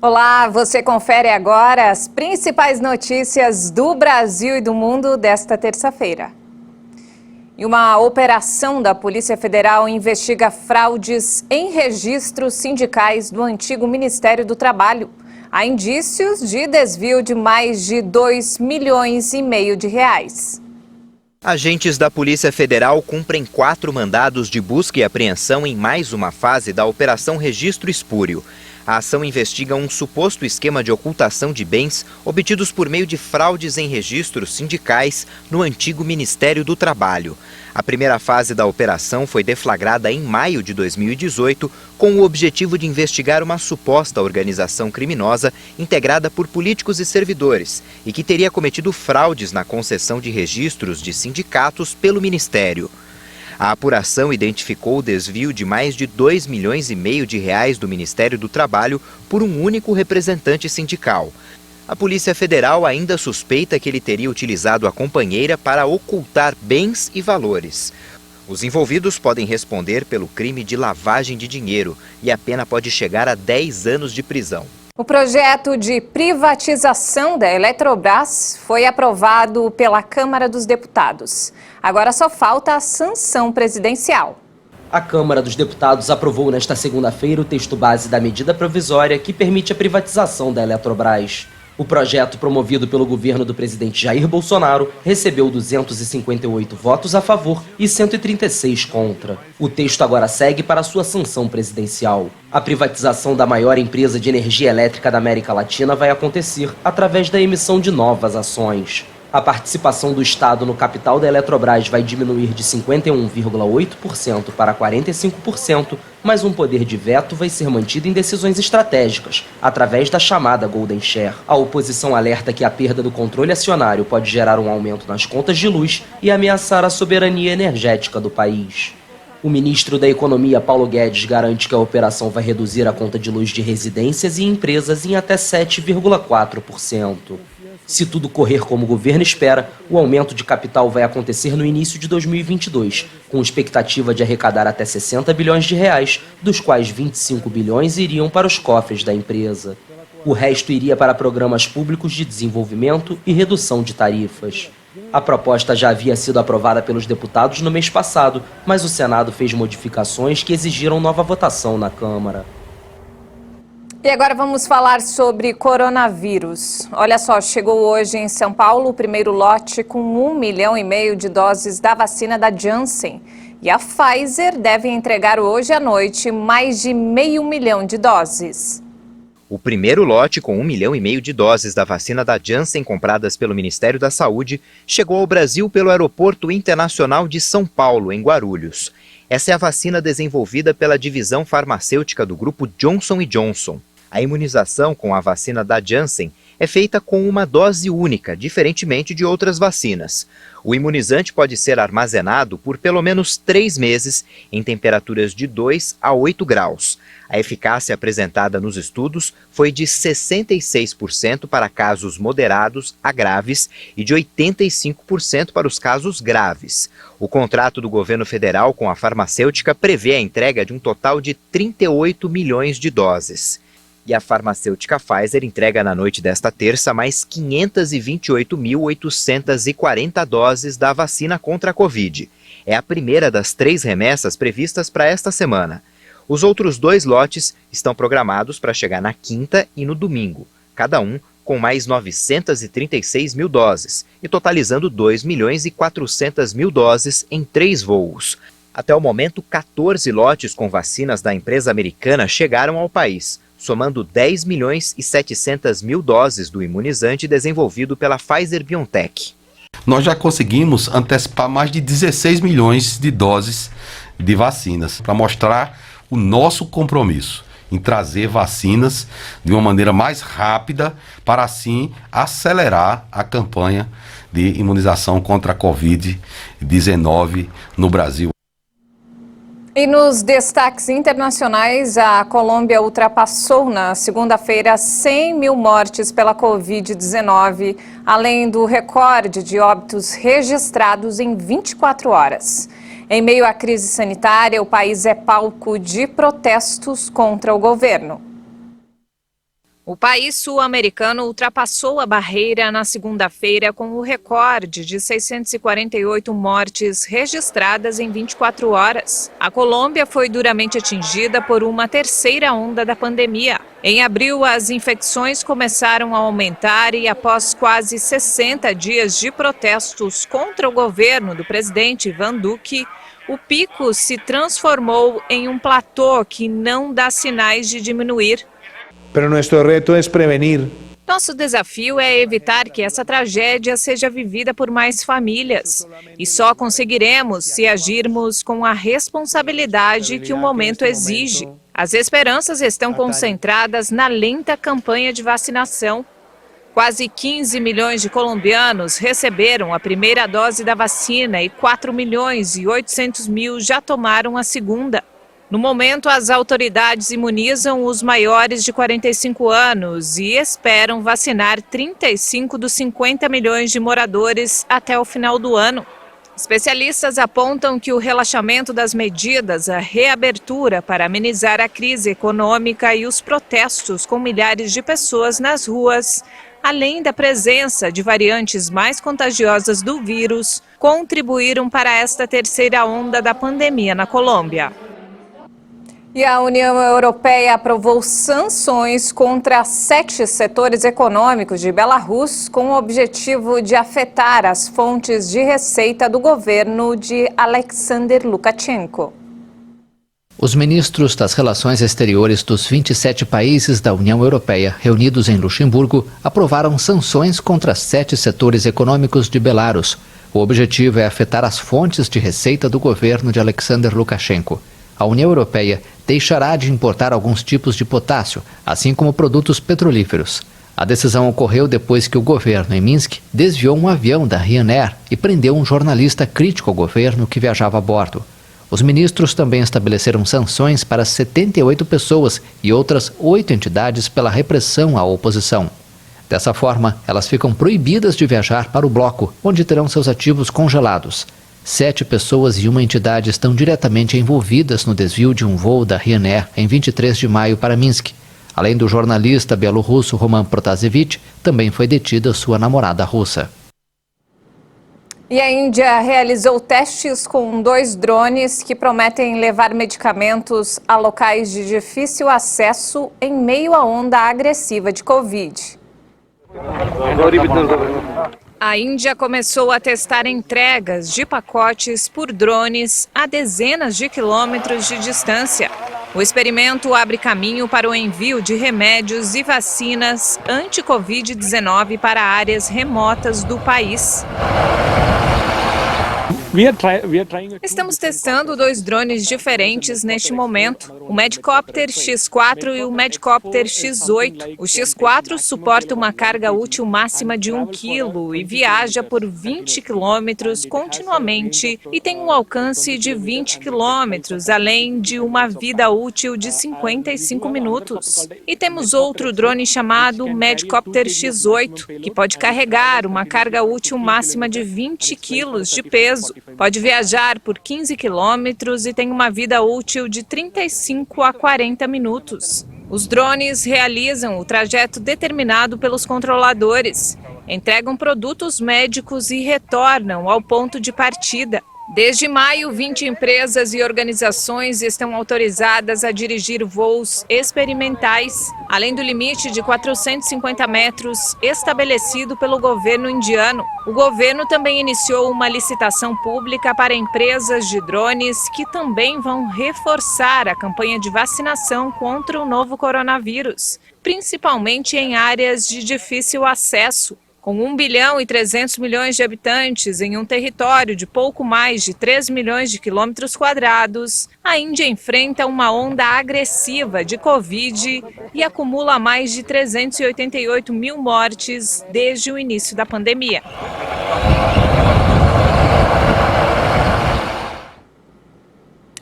Olá, você confere agora as principais notícias do Brasil e do mundo desta terça-feira. E uma operação da Polícia Federal investiga fraudes em registros sindicais do antigo Ministério do Trabalho. Há indícios de desvio de mais de 2,5 milhões de reais. Agentes da Polícia Federal cumprem 4 mandados de busca e apreensão em mais uma fase da Operação Registro Espúrio. A ação investiga um suposto esquema de ocultação de bens obtidos por meio de fraudes em registros sindicais no antigo Ministério do Trabalho. A primeira fase da operação foi deflagrada em maio de 2018 com o objetivo de investigar uma suposta organização criminosa integrada por políticos e servidores e que teria cometido fraudes na concessão de registros de sindicatos pelo Ministério. A apuração identificou o desvio de mais de 2,5 milhões de reais do Ministério do Trabalho por um único representante sindical. A Polícia Federal ainda suspeita que ele teria utilizado a companheira para ocultar bens e valores. Os envolvidos podem responder pelo crime de lavagem de dinheiro e a pena pode chegar a 10 anos de prisão. O projeto de privatização da Eletrobras foi aprovado pela Câmara dos Deputados. Agora só falta a sanção presidencial. A Câmara dos Deputados aprovou nesta segunda-feira o texto base da medida provisória que permite a privatização da Eletrobras. O projeto, promovido pelo governo do presidente Jair Bolsonaro, recebeu 258 votos a favor e 136 contra. O texto agora segue para sua sanção presidencial. A privatização da maior empresa de energia elétrica da América Latina vai acontecer através da emissão de novas ações. A participação do Estado no capital da Eletrobras vai diminuir de 51,8% para 45%, mas um poder de veto vai ser mantido em decisões estratégicas, através da chamada Golden Share. A oposição alerta que a perda do controle acionário pode gerar um aumento nas contas de luz e ameaçar a soberania energética do país. O ministro da Economia, Paulo Guedes, garante que a operação vai reduzir a conta de luz de residências e empresas em até 7,4%. Se tudo correr como o governo espera, o aumento de capital vai acontecer no início de 2022, com expectativa de arrecadar até 60 bilhões de reais, dos quais 25 bilhões iriam para os cofres da empresa. O resto iria para programas públicos de desenvolvimento e redução de tarifas. A proposta já havia sido aprovada pelos deputados no mês passado, mas o Senado fez modificações que exigiram nova votação na Câmara. E agora vamos falar sobre coronavírus. Olha só, chegou hoje em São Paulo o primeiro lote com 1,5 milhão de doses da vacina da Janssen. E a Pfizer deve entregar hoje à noite mais de 500 mil de doses. O primeiro lote com 1,5 milhão de doses da vacina da Janssen compradas pelo Ministério da Saúde chegou ao Brasil pelo Aeroporto Internacional de São Paulo, em Guarulhos. Essa é a vacina desenvolvida pela divisão farmacêutica do grupo Johnson & Johnson. A imunização com a vacina da Janssen é feita com uma dose única, diferentemente de outras vacinas. O imunizante pode ser armazenado por pelo menos 3 meses em temperaturas de 2 a 8 graus. A eficácia apresentada nos estudos foi de 66% para casos moderados a graves e de 85% para os casos graves. O contrato do governo federal com a farmacêutica prevê a entrega de um total de 38 milhões de doses. E a farmacêutica Pfizer entrega na noite desta terça mais 528.840 doses da vacina contra a Covid. É a primeira das 3 remessas previstas para esta semana. Os outros 2 lotes estão programados para chegar na quinta e no domingo, cada um com mais 936 mil doses, e totalizando 2.400.000 doses em 3 voos. Até o momento, 14 lotes com vacinas da empresa americana chegaram ao país, somando 10.700.000 doses do imunizante desenvolvido pela Pfizer-BioNTech. Nós já conseguimos antecipar mais de 16 milhões de doses de vacinas, para mostrar o nosso compromisso em trazer vacinas de uma maneira mais rápida, para assim acelerar a campanha de imunização contra a Covid-19 no Brasil. E nos destaques internacionais, a Colômbia ultrapassou na segunda-feira 100 mil mortes pela Covid-19, além do recorde de óbitos registrados em 24 horas. Em meio à crise sanitária, o país é palco de protestos contra o governo. O país sul-americano ultrapassou a barreira na segunda-feira com o recorde de 648 mortes registradas em 24 horas. A Colômbia foi duramente atingida por uma terceira onda da pandemia. Em abril, as infecções começaram a aumentar e, após quase 60 dias de protestos contra o governo do presidente Iván Duque, o pico se transformou em um platô que não dá sinais de diminuir. Pero nuestro reto es prevenir. Nosso desafio é evitar que essa tragédia seja vivida por mais famílias. E só conseguiremos se agirmos com a responsabilidade que o momento exige. As esperanças estão concentradas na lenta campanha de vacinação. Quase 15 milhões de colombianos receberam a primeira dose da vacina e 4 milhões e 800 mil já tomaram a segunda. No momento, as autoridades imunizam os maiores de 45 anos e esperam vacinar 35 dos 50 milhões de moradores até o final do ano. Especialistas apontam que o relaxamento das medidas, a reabertura para amenizar a crise econômica e os protestos com milhares de pessoas nas ruas, além da presença de variantes mais contagiosas do vírus, contribuíram para esta terceira onda da pandemia na Colômbia. E a União Europeia aprovou sanções contra 7 setores econômicos de Belarus com o objetivo de afetar as fontes de receita do governo de Alexander Lukashenko. Os ministros das Relações Exteriores dos 27 países da União Europeia, reunidos em Luxemburgo, aprovaram sanções contra 7 setores econômicos de Belarus. O objetivo é afetar as fontes de receita do governo de Alexander Lukashenko. A União Europeia deixará de importar alguns tipos de potássio, assim como produtos petrolíferos. A decisão ocorreu depois que o governo em Minsk desviou um avião da Ryanair e prendeu um jornalista crítico ao governo que viajava a bordo. Os ministros também estabeleceram sanções para 78 pessoas e outras 8 entidades pela repressão à oposição. Dessa forma, elas ficam proibidas de viajar para o bloco, onde terão seus ativos congelados. 7 pessoas e uma entidade estão diretamente envolvidas no desvio de um voo da Ryanair em 23 de maio para Minsk. Além do jornalista bielorrusso Roman Protasevich, também foi detida sua namorada russa. E a Índia realizou testes com 2 drones que prometem levar medicamentos a locais de difícil acesso em meio à onda agressiva de Covid. A Índia começou a testar entregas de pacotes por drones a dezenas de quilômetros de distância. O experimento abre caminho para o envio de remédios e vacinas anti-Covid-19 para áreas remotas do país. Estamos testando 2 drones diferentes neste momento, o Medcopter X4 e o Medcopter X8. O X4 suporta uma carga útil máxima de 1 kg e viaja por 20 km continuamente e tem um alcance de 20 km, além de uma vida útil de 55 minutos. E temos outro drone chamado Medcopter X8, que pode carregar uma carga útil máxima de 20 kg de peso. Pode viajar por 15 quilômetros e tem uma vida útil de 35 a 40 minutos. Os drones realizam o trajeto determinado pelos controladores, entregam produtos médicos e retornam ao ponto de partida. Desde maio, 20 empresas e organizações estão autorizadas a dirigir voos experimentais, além do limite de 450 metros estabelecido pelo governo indiano. O governo também iniciou uma licitação pública para empresas de drones que também vão reforçar a campanha de vacinação contra o novo coronavírus, principalmente em áreas de difícil acesso. Com 1 bilhão e 300 milhões de habitantes em um território de pouco mais de 3 milhões de quilômetros quadrados, a Índia enfrenta uma onda agressiva de Covid e acumula mais de 388 mil mortes desde o início da pandemia.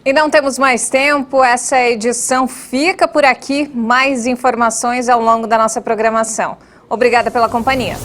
E não temos mais tempo, essa edição fica por aqui. Mais informações ao longo da nossa programação. Obrigada pela companhia.